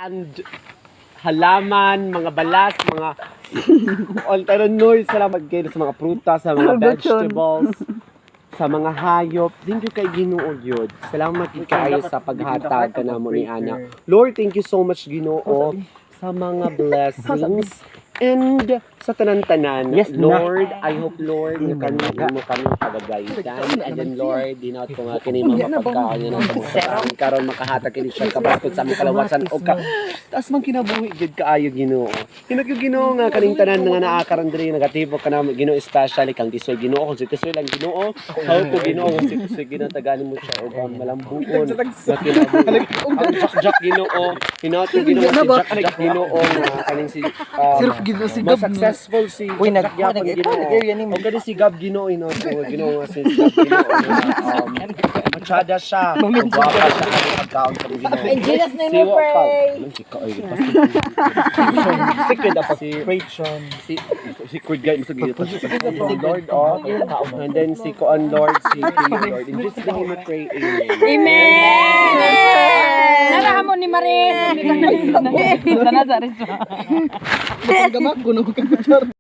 and halaman, mga balas, mga alternate salamat kayo sa mga prutas, sa mga vegetables, sa mga hayop. Thank you kay Ginoo Gyud. Salamat gid kaayo sa paghatag kanamo ni Ana. Lord, thank you so much Ginoo sa mga blessings and sa tanan-tanan. Yes, Lord, I hope Lord na kami mo kami pagagaytan. And then Lord, dinat ko nga kini mga pagkaon niya ng kamusta. Karon makahatag kini siya kabaskod sa among kalawasan o ka. Taas man kinabuhi gid kaayo Ginoo. Hinag yung Ginoo nga kaning tanan nga naa karon diri negatibo kana Ginoo especially kang disoy Ginoo kung si tisoy lang Ginoo. How to Ginoo kung si tisoy Ginoo tagani mo siya og malambuon. Ang jak Ginoo. Hinato Ginoo si jak Ginoo nga kaning si mo successful si Jack Yapon Ginoo. O gani si Gab Ginoo Ginoo nga si Gab Ginoo. Machada siya. Gwapa siya ang pagkaon sa Ginoo. In Jesus' name we pray. Secret dapat si Rachel. Si secret guy mo sa Ginoo. Si Lord and then si Koan Lord si Lord. In Jesus' name we pray. Amen! Narahamon ni Maris. Hindi ka na. Sana sa